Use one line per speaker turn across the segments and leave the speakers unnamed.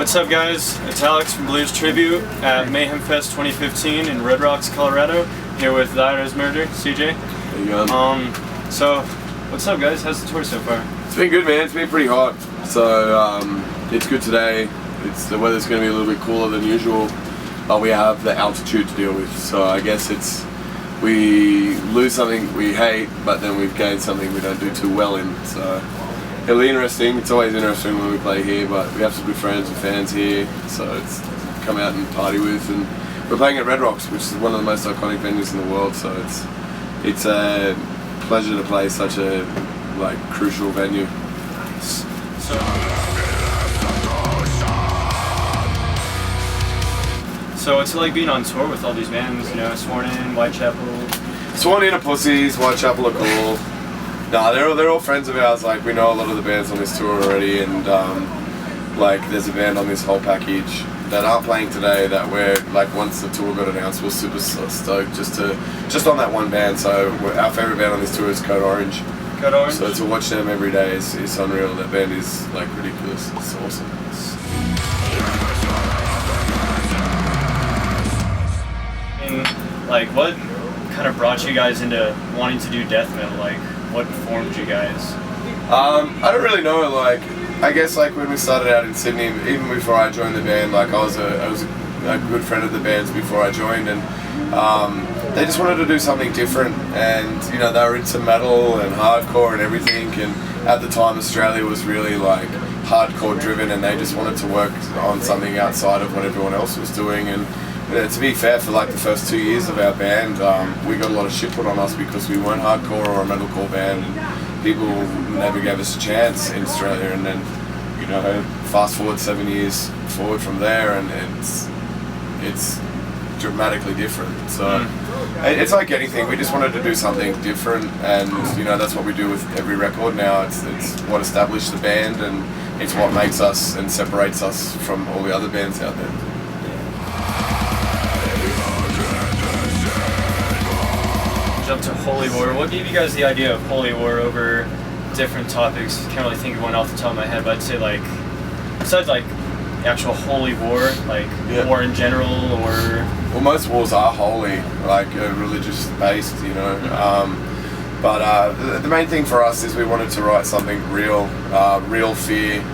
What's up, guys? It's Alex from Bluestribute at Mayhem Fest 2015 in Red Rocks, Colorado. Here with Thyro's Murder, CJ.
There you go.
So, what's up, guys? How's the tour so far?
It's been good, man. It's been pretty hot. So, it's good today. The weather's going to be a little bit cooler than usual, but we have the altitude to deal with. So I guess we lose something we hate, but then we've gained something we don't do too well in. So it'll be interesting. It's always interesting when we play here, but we have some good friends and fans here, so it's come out and party with. And we're playing at Red Rocks, which is one of the most iconic venues in the world. So it's a pleasure to play such a crucial venue.
Nice. So what's it like being on tour with all these bands, you know, Sworn In, Whitechapel?
Sworn In are pussies, Whitechapel are cool. Nah, they're all friends of ours. Like, we know a lot of the bands on this tour already, and there's a band on this whole package that aren't playing today that we're, once the tour got announced, we're super stoked just on that one band. So our favourite band on this tour is Code Orange.
Code Orange?
So to watch them every day is unreal. That band is ridiculous. It's awesome.
What kind of brought you guys into wanting to do death metal? What formed you guys?
I don't really know. I guess when we started out in Sydney, even before I joined the band, I was a good friend of the band's before I joined, and they just wanted to do something different. And they were into metal and hardcore and everything. And at the time, Australia was really hardcore driven, and they just wanted to work on something outside of what everyone else was doing. And to be fair, for the first 2 years of our band, we got a lot of shit put on us because we weren't hardcore or a metalcore band, and people never gave us a chance in Australia. And then, fast forward 7 years forward from there, and it's dramatically different. So it's like anything. We just wanted to do something different, and that's what we do with every record now. It's what established the band, and it's what makes us and separates us from all the other bands out there.
Jump to Holy War. What gave you guys the idea of Holy War over different topics? Can't really think of one off the top of my head, but I'd say besides actual Holy War, war in general, or...
Well, most wars are holy, religious based, But the main thing for us is we wanted to write something real fear,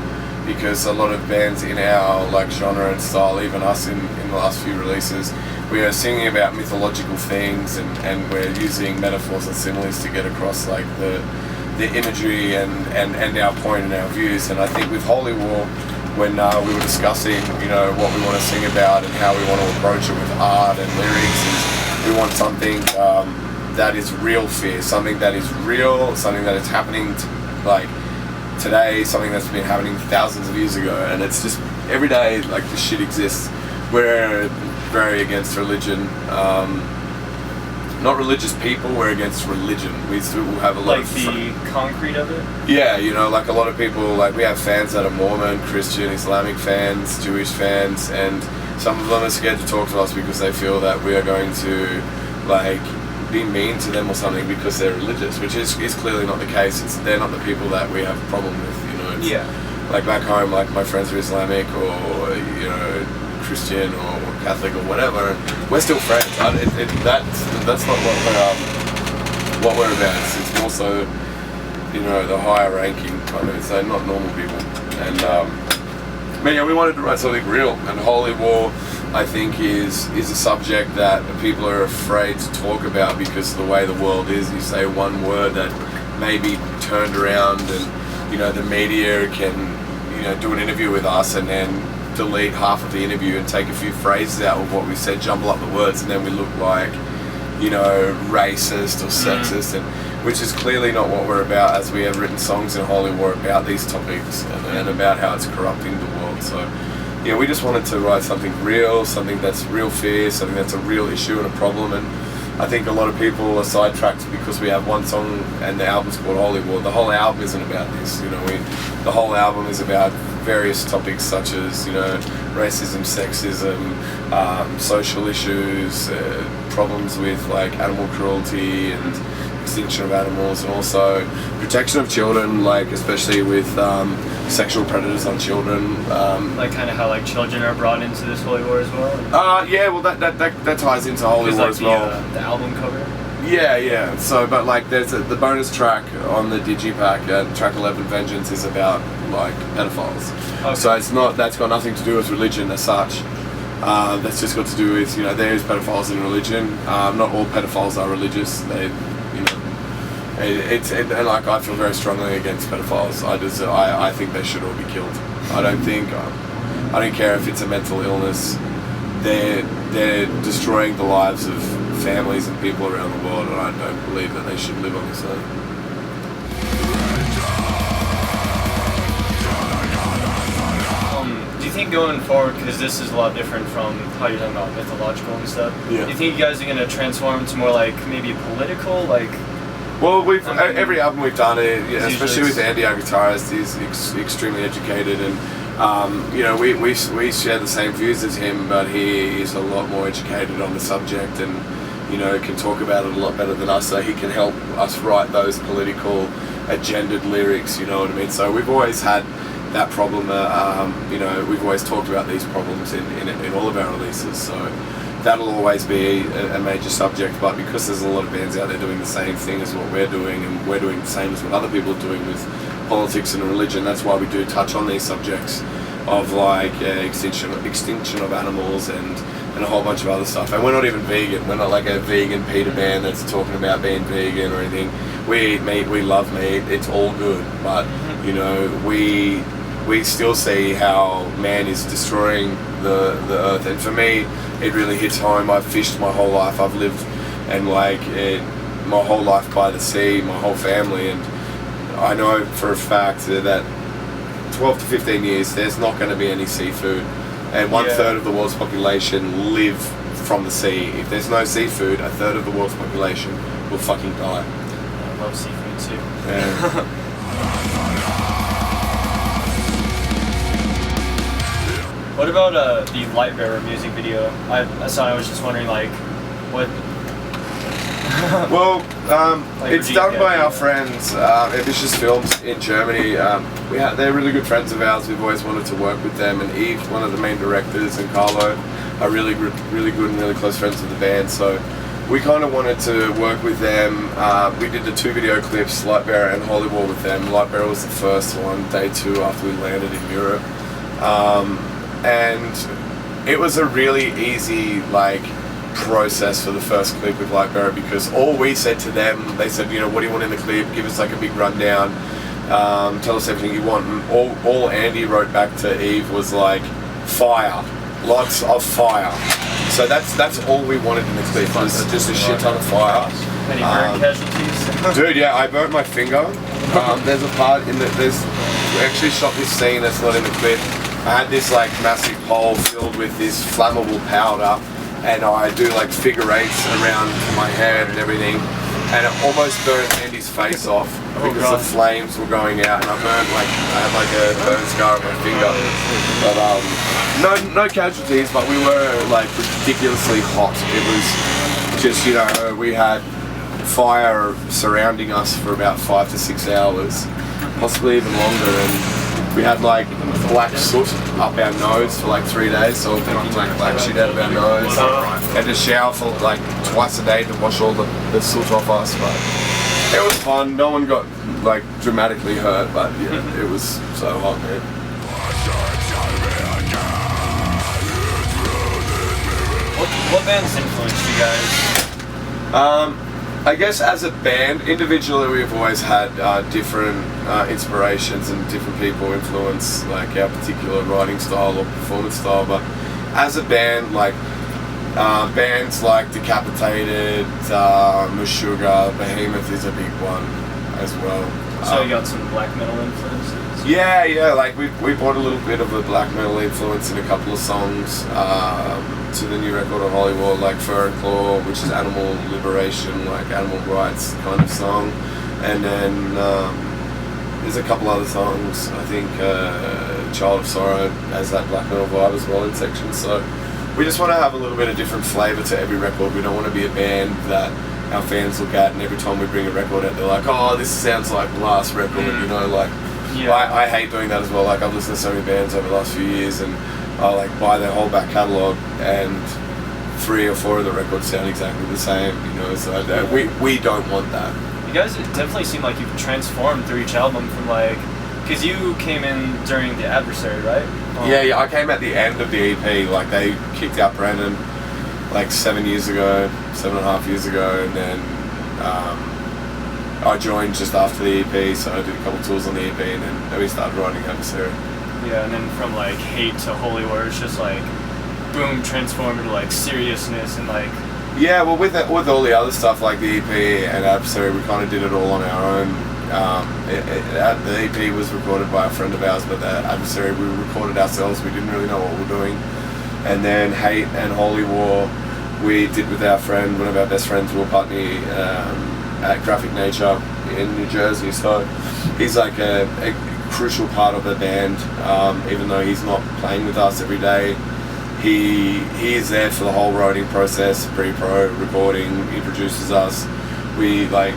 because a lot of bands in our genre and style, even us in the last few releases, we are singing about mythological things, and we're using metaphors and similes to get across the imagery and our point and our views. And I think with Holy War, when we were discussing what we want to sing about and how we want to approach it with art and lyrics, is we want something that is real fear, something that is real, something that is happening today, something that's been happening thousands of years ago. And it's just every day this shit exists. We're very against religion, not religious people, we're against religion. We still have a lot of...
the concrete of it?
Yeah, a lot of people, we have fans that are Mormon, Christian, Islamic fans, Jewish fans, and some of them are scared to talk to us because they feel that we are going to, be mean to them or something because they're religious, which is clearly not the case. They're not the people that we have a problem with,
Yeah.
Back home, my friends are Islamic or, Christian or Catholic or whatever, and we're still friends. That's not what we're about. It's more so, the higher ranking kind of, so not normal people. And but yeah, we wanted to write something real, and Holy War, I think, is a subject that people are afraid to talk about because of the way the world is. You say one word that may be turned around, and the media can do an interview with us and then delete half of the interview and take a few phrases out of what we said, jumble up the words, and then we look like racist or sexist, and which is clearly not what we're about, as we have written songs in Holy War about these topics and about how it's corrupting the world. So we just wanted to write something real, something that's real fear, something that's a real issue and a problem. And I think a lot of people are sidetracked because we have one song and the album's called Holy War. The whole album isn't about this. The whole album is about various topics such as racism, sexism, social issues, problems with animal cruelty, and extinction of animals, and also protection of children, like especially with sexual predators on children.
Like kind of how like children are brought into this holy war as well.
Yeah, well that ties into holy war
like
as well.
The album cover.
Yeah. So, but like, there's the bonus track on the digipack, track 11, Vengeance, is about like pedophiles.
Okay.
So that's got nothing to do with religion as such. That's just got to do with, there is pedophiles in religion. Not all pedophiles are religious. They, and like, I feel very strongly against pedophiles. I think they should all be killed. I don't care if it's a mental illness. They're destroying the lives of families and people around the world, and I don't believe that they should live on this earth.
Do you think going forward, because this is a lot different from how you're talking about mythological and stuff, do you think you guys are going to transform into more like maybe political, like?
Well, every album we've done, especially with Andy, our guitarist, he's extremely educated, and we share the same views as him, but he is a lot more educated on the subject, and can talk about it a lot better than us, so he can help us write those political agendaed lyrics, you know what I mean? So we've always had that problem, we've always talked about these problems in all of our releases, so that'll always be a major subject. But because there's a lot of bands out there doing the same thing as what we're doing, and we're doing the same as what other people are doing with politics and religion, that's why we do touch on these subjects of like extinction of animals and a whole bunch of other stuff. And we're not even vegan. We're not like a vegan Peter band that's talking about being vegan or anything. We eat meat, we love meat, it's all good, but we still see how man is destroying the earth. And for me, it really hits home. I've fished my whole life. I've lived and my whole life by the sea, my whole family, and I know for a fact that 12 to 15 years there's not going to be any seafood, and 1/3 of the world's population live from the sea. If there's no seafood, 1/3 of the world's population will fucking die.
I love seafood too.
Yeah.
What about the Lightbearer music video? I was just wondering, like, what?
Well,
like,
it's done by our friends, Ambitious Films in Germany. They're really good friends of ours. We've always wanted to work with them, and Eve, one of the main directors, and Carlo are really good and really close friends with the band. So we kind of wanted to work with them. We did the 2 video clips, Lightbearer and Holy War, with them. Lightbearer was the first one, day 2 after we landed in Europe. And it was a really easy process for the first clip with Lightbearer, because all we said to them, they said, what do you want in the clip? Give us like a big rundown. Tell us everything you want. And all Andy wrote back to Eve was like, fire, lots of fire. So that's all we wanted in the clip, was just a shit ton of fire.
Any burn casualties?
Dude, yeah, I burnt my finger. There's a part we actually shot this scene that's not in the clip. I had this massive hole filled with this flammable powder, and I do figure 8s around my head and everything, and it almost burned Andy's face off because the flames were going out, and I had a burn scar on my finger. But no casualties, but we were ridiculously hot. It was just, we had fire surrounding us for about 5 to 6 hours, possibly even longer, and we had black soot up our nose for 3 days, so we put black shit out of our nose. Had to shower for twice a day to wash all the soot off us, but it was fun. No one got dramatically hurt, but yeah, it was so hot, man.
What bands influenced you guys?
I guess as a band, individually we've always had different inspirations, and different people influence our particular writing style or performance style, but as a band, bands like Decapitated, Meshuggah, Behemoth is a big one as well.
So you got some black metal influences?
Yeah, we brought a little bit of a black metal influence in a couple of songs to the new record of Holy War, Fur and Claw, which is animal liberation, animal rights kind of song. And then there's a couple other songs. I think Child of Sorrow has that black metal vibe as well in sections. So we just want to have a little bit of different flavour to every record. We don't want to be a band that our fans look at, and every time we bring a record out, they're like, oh, this sounds like the last record, you know, like, I hate doing that as well. Like, I've listened to so many bands over the last few years, and I like buy their whole back catalogue, and 3 or 4 of the records sound exactly the same, you know, so we don't want that.
You guys definitely seem like you've transformed through each album from like, because you came in during The Adversary, right?
Yeah, I came at the end of the EP, like they kicked out Brandon like 7.5 years ago, and then I joined just after the EP, so I did a couple tours on the EP, and then we started writing Adversary.
Yeah, and then from like hate to Holy War, it's just like boom, transformed into like seriousness and like.
Yeah, well, with all the other stuff like the EP and Adversary, we kind of did it all on our own. The EP was recorded by a friend of ours, but the Adversary we recorded ourselves. We didn't really know what we were doing. And then Hate and Holy War we did with our friend, one of our best friends, Will Putney, at Graphic Nature in New Jersey. So he's like a crucial part of the band, even though he's not playing with us every day. He is there for the whole writing process, pre-pro recording. He produces us. We like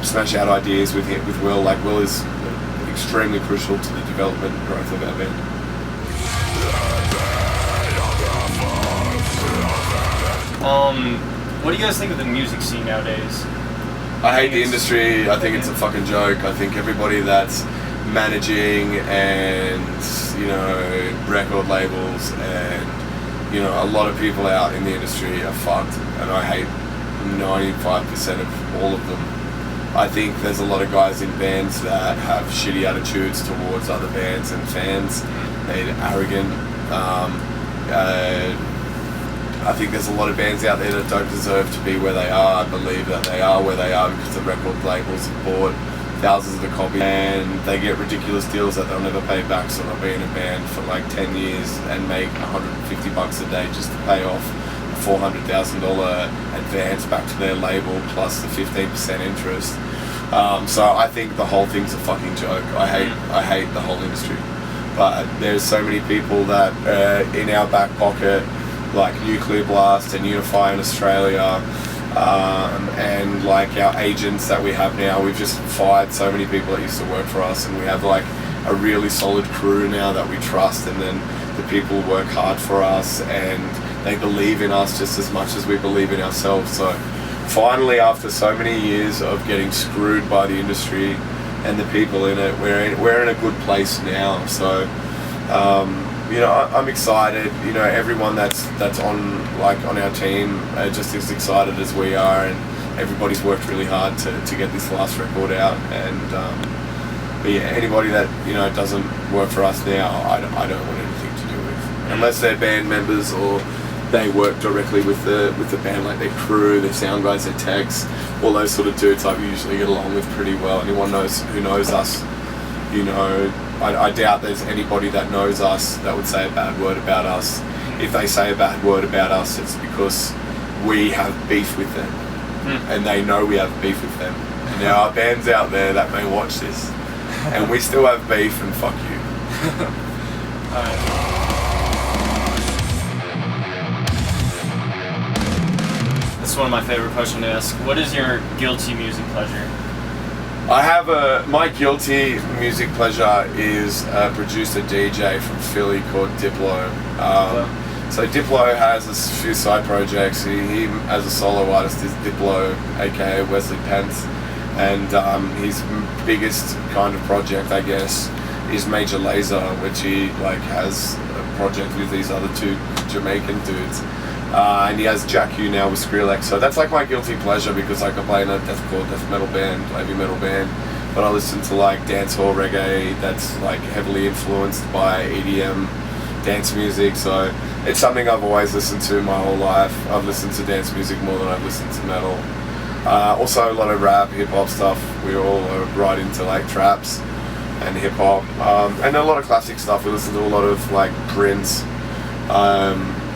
smash out ideas with Will. Like Will is extremely crucial to the development and growth of our band.
What do you guys think of the music scene nowadays?
I hate the industry. I think it's a fucking joke. I think everybody that's managing and, you know, record labels and, you know, a lot of people out in the industry are fucked, and I hate 95% of all of them. I think there's a lot of guys in bands that have shitty attitudes towards other bands and fans. They're arrogant. I think there's a lot of bands out there that don't deserve to be where they are. I believe that they are where they are because the record labels have bought thousands of copies and they get ridiculous deals that they'll never pay back. So they'll be in a band for like 10 years and make $150 a day just to pay off a $400,000 advance back to their label plus the 15% interest. So I think the whole thing's a fucking joke. I hate the whole industry. But there's so many people that in our back pocket, like Nuclear Blast and Unify in Australia, and like our agents that we have now. We've just fired so many people that used to work for us, and we have like a really solid crew now that we trust, and then the people work hard for us and they believe in us just as much as we believe in ourselves. So finally, after so many years of getting screwed by the industry and the people in it, we're in a good place now. So you know, I'm excited. You know, everyone that's on our team just as excited as we are, and everybody's worked really hard to get this last record out. And but yeah, anybody that, you know, doesn't work for us now, I don't want anything to do with, unless they're band members or they work directly with the band, like their crew, their sound guys, their techs, all those sort of dudes. I usually get along with pretty well. Anyone who knows us, you know. I doubt there's anybody that knows us that would say a bad word about us. If they say a bad word about us, it's because we have beef with them, and they know we have beef with them. And there are bands out there that may watch this, and we still have beef, and fuck you.
This is one of my favorite questions to ask. What is your guilty music pleasure?
I have my guilty music pleasure is a producer DJ from Philly called Diplo. So Diplo has a few side projects. He as a solo artist is Diplo, aka Wesley Pence, and his biggest kind of project, I guess, is Major Lazer, which he like has a project with these other two Jamaican dudes. And he has Jack U now with Skrillex, so that's like my guilty pleasure because like I play in a deathcore, death metal band, heavy metal band, but I listen to like dancehall reggae that's like heavily influenced by EDM dance music, so it's something I've always listened to my whole life. I've listened to dance music more than I've listened to metal. Also a lot of rap, hip hop stuff. We all are right into like traps and hip hop, and a lot of classic stuff. We listen to a lot of like Prince.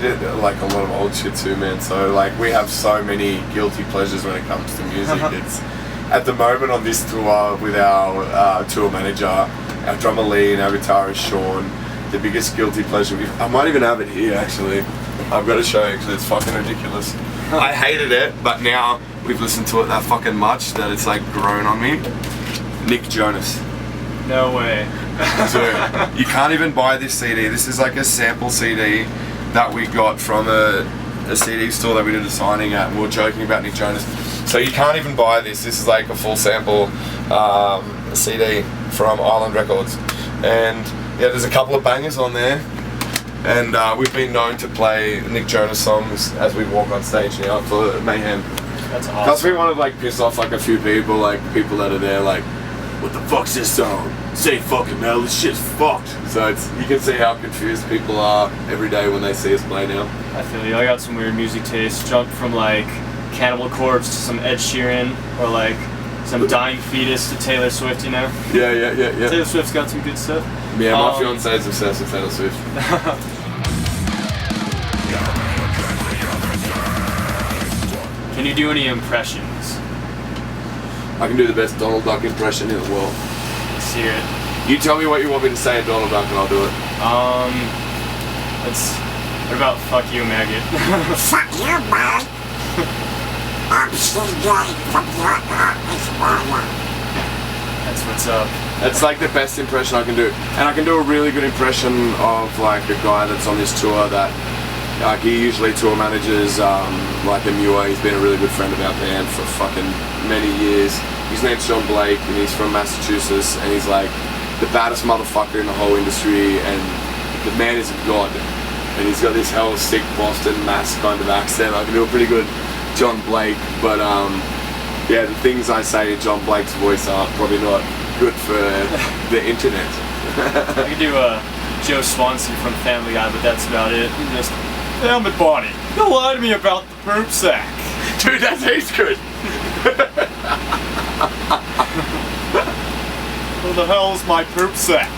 Like a lot of old shit too, man. So like we have so many guilty pleasures when it comes to music. It's at the moment on this tour with our tour manager, our drummer Lee, and our guitarist Sean. The biggest guilty pleasure I might even have it here actually. I've got to show you because it's fucking ridiculous. I hated it, but now we've listened to it that fucking much that it's like grown on me. Nick Jonas.
No way.
So you can't even buy this CD. This is like a sample CD that we got from a CD store that we did a signing at, and we were joking about Nick Jonas. So you can't even buy this. This is like a full sample CD from Island Records. And yeah, there's a couple of bangers on there. And we've been known to play Nick Jonas songs as we walk on stage now for Mayhem.
That's awesome.
Plus we want to like piss off like a few people, like people that are there like, what the fuck's this song? Say fucking hell, this shit's fucked. So it's, you can see how confused people are every day when they see us play now.
I feel you. I got some weird music tastes. Jump from like Cannibal Corpse to some Ed Sheeran, or like some Dying Fetus to Taylor Swift, you know?
Yeah.
Taylor Swift's got some good stuff.
Yeah, my fiance is obsessed with Taylor Swift.
Can you do any impressions?
I can do the best Donald Duck impression in the world.
Let's hear it.
You tell me what you want me to say in Donald Duck and I'll do it.
What about fuck you, maggot?
Fuck you, man. I'm CJ from your
That's what's up.
That's like the best impression I can do. And I can do a really good impression of like a guy that's on this tour that like he usually tour manages like a Muir. He's been a really good friend of our band for fucking many years. His name's John Blake and he's from Massachusetts and he's like the baddest motherfucker in the whole industry and the man is a god. And he's got this hell sick Boston Mass kind of accent. I can do a pretty good John Blake, but yeah, the things I say in John Blake's voice are probably not good for the internet.
I could do Joe Swanson from Family Guy, but that's about it. Just, damn it, Bonnie, don't lie to me about the poop sack.
Dude, he's good.
Who the hell's my poop sack?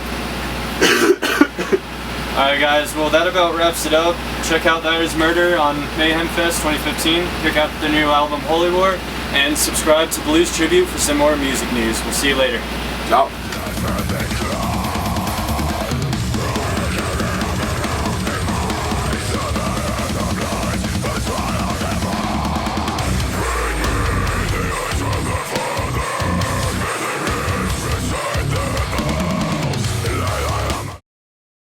Alright guys, well that about wraps it up. Check out That Is Murder on Mayhem Fest 2015. Pick out the new album Holy War. And subscribe to Bluestribute for some more music news. We'll see you later.
Ciao.